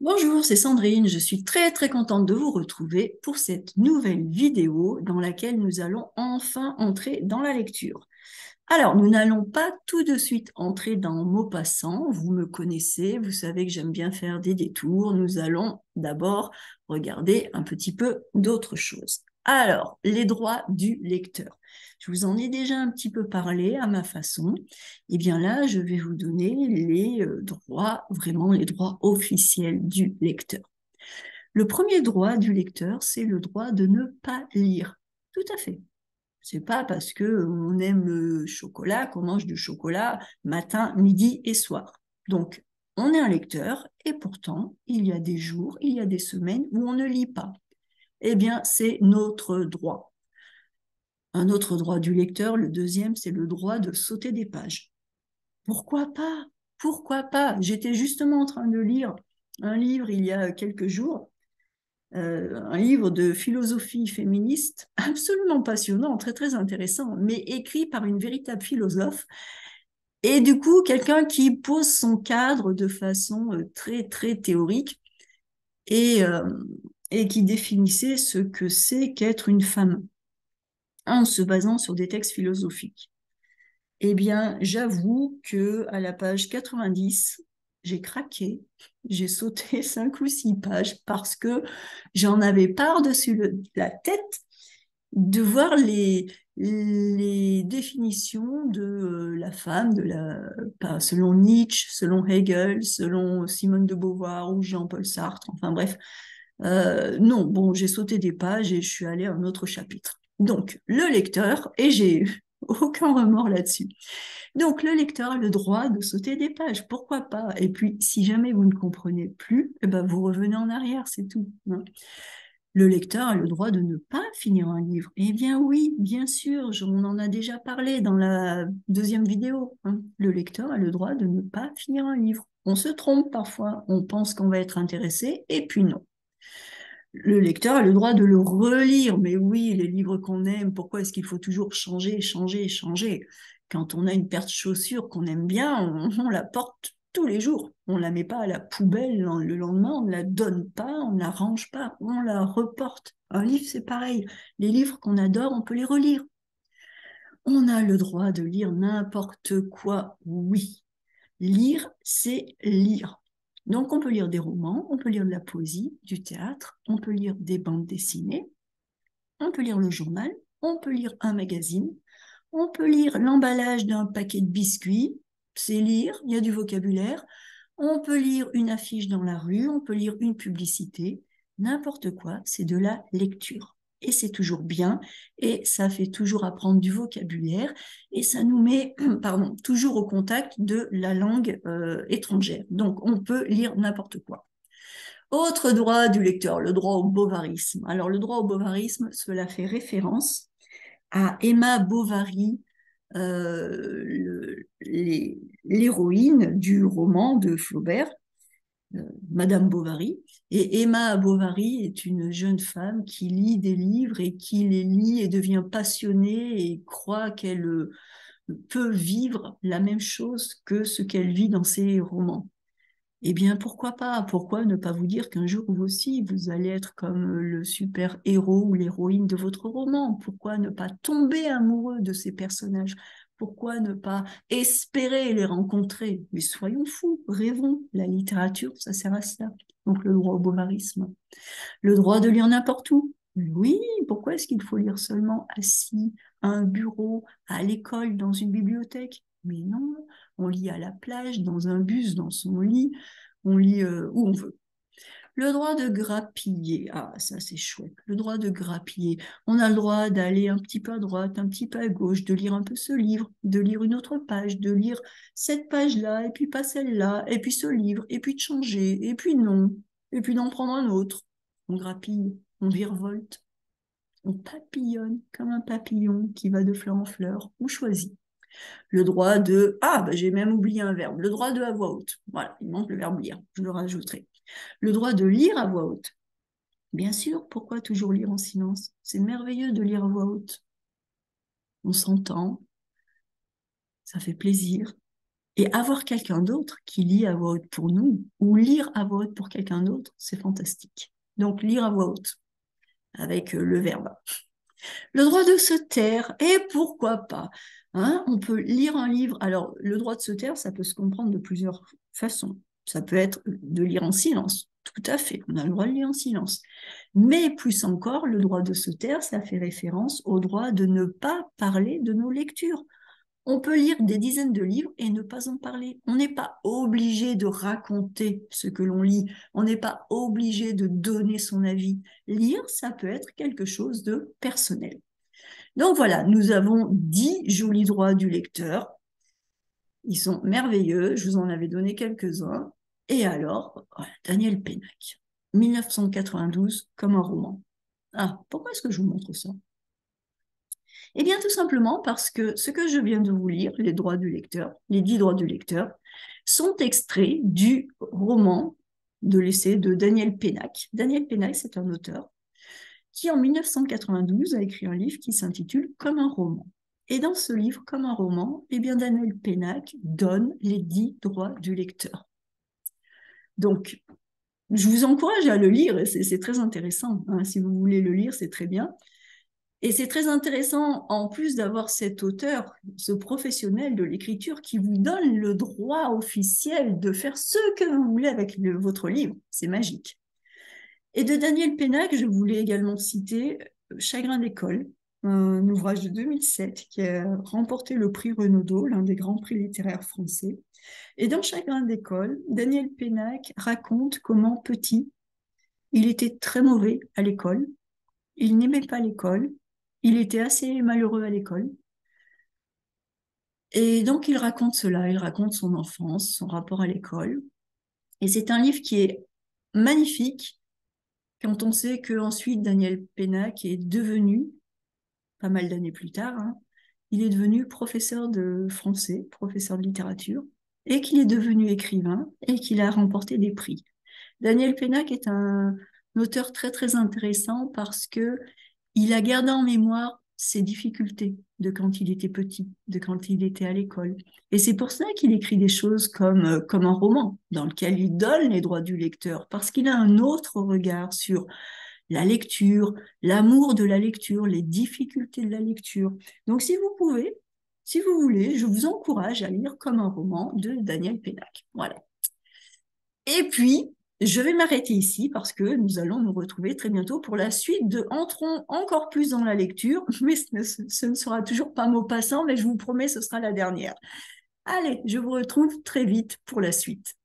Bonjour, c'est Sandrine. Je suis très contente de vous retrouver pour cette nouvelle vidéo dans laquelle nous allons enfin entrer dans la lecture. Alors, nous n'allons pas tout de suite entrer dans Maupassant. Vous me connaissez, vous savez que j'aime bien faire des détours. Nous allons d'abord regarder un petit peu d'autres choses. Alors, les droits du lecteur. Je vous en ai déjà un petit peu parlé à ma façon. Et bien là, je vais vous donner les droits, vraiment les droits officiels du lecteur. Le premier droit du lecteur, c'est le droit de ne pas lire. Tout à fait. C'est pas parce que on aime le chocolat qu'on mange du chocolat matin, midi et soir. Donc, on est un lecteur et pourtant, il y a des jours, il y a des semaines où on ne lit pas. Eh bien, c'est notre droit. Un autre droit du lecteur, le deuxième, c'est le droit de sauter des pages. Pourquoi pas? Pourquoi pas? J'étais justement en train de lire un livre il y a quelques jours, un livre de philosophie féministe absolument passionnant, très intéressant, mais écrit par une véritable philosophe. Et du coup, quelqu'un qui pose son cadre de façon très théorique et, euh, et qui définissait ce que c'est qu'être une femme en se basant sur des textes philosophiques. Eh bien, j'avoue que à la page 90, j'ai craqué, j'ai sauté 5 ou 6 pages parce que j'en avais par-dessus la tête de voir les définitions de la femme, pas, selon Nietzsche, selon Hegel, selon Simone de Beauvoir ou Jean-Paul Sartre, enfin bref. Non, bon, j'ai sauté des pages et je suis allée à un autre chapitre. Donc, le lecteur, et j'ai eu aucun remords là-dessus. Donc, le lecteur a le droit de sauter des pages, pourquoi pas? Et puis, si jamais vous ne comprenez plus, eh ben, vous revenez en arrière, c'est tout, hein. Le lecteur a le droit de ne pas finir un livre. Eh bien oui, bien sûr, on en a déjà parlé dans la deuxième vidéo, hein. Le lecteur a le droit de ne pas finir un livre. On se trompe parfois, on pense qu'on va être intéressé, et puis non. Le lecteur a le droit de le relire, mais oui, les livres qu'on aime, pourquoi est-ce qu'il faut toujours changer? Quand on a une paire de chaussures qu'on aime bien, on la porte tous les jours. On ne la met pas à la poubelle le lendemain, on ne la donne pas, on ne la range pas, on la reporte. Un livre, c'est pareil. Les livres qu'on adore, on peut les relire. On a le droit de lire n'importe quoi, oui. Lire, c'est lire. Donc, on peut lire des romans, on peut lire de la poésie, du théâtre, on peut lire des bandes dessinées, on peut lire le journal, on peut lire un magazine, on peut lire l'emballage d'un paquet de biscuits, c'est lire, il y a du vocabulaire, on peut lire une affiche dans la rue, on peut lire une publicité, n'importe quoi, c'est de la lecture. Et c'est toujours bien, et ça fait toujours apprendre du vocabulaire, et ça nous met, pardon, toujours au contact de la langue étrangère. Donc, on peut lire n'importe quoi. Autre droit du lecteur, le droit au bovarisme. Alors, le droit au bovarisme, cela fait référence à Emma Bovary, l'héroïne du roman de Flaubert, Madame Bovary. Et Emma Bovary est une jeune femme qui lit des livres et qui les lit et devient passionnée et croit qu'elle peut vivre la même chose que ce qu'elle vit dans ses romans. Eh bien, pourquoi pas? Pourquoi ne pas vous dire qu'un jour, vous aussi, vous allez être comme le super-héros ou l'héroïne de votre roman? Pourquoi ne pas tomber amoureux de ces personnages? Pourquoi ne pas espérer les rencontrer? Mais soyons fous, rêvons. La littérature, ça sert à ça. Donc, le droit au bovarisme. Le droit de lire n'importe où. Oui, pourquoi est-ce qu'il faut lire seulement assis à un bureau, à l'école, dans une bibliothèque? Mais non, on lit à la plage, dans un bus, dans son lit, on lit où on veut. Le droit de grappiller, ah ça c'est chouette, le droit de grappiller. On a le droit d'aller un petit peu à droite, un petit peu à gauche, de lire un peu ce livre, de lire une autre page, de lire cette page-là, et puis pas celle-là, et puis ce livre, et puis de changer, et puis non, et puis d'en prendre un autre. On grappille, on virevolte, on papillonne comme un papillon qui va de fleur en fleur, on choisit. Le droit de... Ah, bah, j'ai même oublié un verbe. Le droit de à voix haute. Voilà, il manque le verbe lire, je le rajouterai. Le droit de lire à voix haute. Bien sûr, pourquoi toujours lire en silence? C'est merveilleux de lire à voix haute. On s'entend, ça fait plaisir. Et avoir quelqu'un d'autre qui lit à voix haute pour nous, ou lire à voix haute pour quelqu'un d'autre, c'est fantastique. Donc, lire à voix haute, avec le verbe. Le droit de se taire, et pourquoi pas, hein, on peut lire un livre. Alors, le droit de se taire, ça peut se comprendre de plusieurs façons. Ça peut être de lire en silence, tout à fait, on a le droit de lire en silence. Mais plus encore, le droit de se taire, ça fait référence au droit de ne pas parler de nos lectures. On peut lire des dizaines de livres et ne pas en parler. On n'est pas obligé de raconter ce que l'on lit. On n'est pas obligé de donner son avis. Lire, ça peut être quelque chose de personnel. Donc voilà, nous avons 10 jolis droits du lecteur. Ils sont merveilleux. Je vous en avais donné quelques-uns. Et alors, voilà, Daniel Pénac, 1992, comme un roman. Ah, pourquoi est-ce que je vous montre ça? Eh bien, tout simplement parce que ce que je viens de vous lire, les droits du lecteur, les 10 droits du lecteur, sont extraits du roman de l'essai de Daniel Pénac. Daniel Pénac, c'est un auteur qui, en 1992, a écrit un livre qui s'intitule Comme un roman. Et dans ce livre, Comme un roman, eh bien, Daniel Pénac donne les 10 droits du lecteur. Donc, je vous encourage à le lire, c'est très intéressant. Hein. Si vous voulez le lire, c'est très bien. Et c'est très intéressant, en plus d'avoir cet auteur, ce professionnel de l'écriture qui vous donne le droit officiel de faire ce que vous voulez avec votre livre. C'est magique. Et de Daniel Pénac, je voulais également citer Chagrin d'école, un ouvrage de 2007 qui a remporté le prix Renaudot, l'un des grands prix littéraires français. Et dans Chagrin d'école, Daniel Pénac raconte comment petit, il était très mauvais à l'école, il n'aimait pas l'école, il était assez malheureux à l'école. Et donc, il raconte cela, il raconte son enfance, son rapport à l'école. Et c'est un livre qui est magnifique quand on sait qu'ensuite, Daniel Pénac est devenu, pas mal d'années plus tard, hein, il est devenu professeur de français, professeur de littérature, et qu'il est devenu écrivain et qu'il a remporté des prix. Daniel Pénac est un auteur très, très intéressant parce que il a gardé en mémoire ses difficultés de quand il était petit, de quand il était à l'école. Et c'est pour ça qu'il écrit des choses comme un roman, dans lequel il donne les droits du lecteur, parce qu'il a un autre regard sur la lecture, l'amour de la lecture, les difficultés de la lecture. Donc si vous pouvez, si vous voulez, je vous encourage à lire Comme un roman de Daniel Pénac. Voilà. Et puis, je vais m'arrêter ici parce que nous allons nous retrouver très bientôt pour la suite de Entrons encore plus dans la lecture, mais ce ne sera toujours pas mot passant, mais je vous promets, ce sera la dernière. Allez, je vous retrouve très vite pour la suite.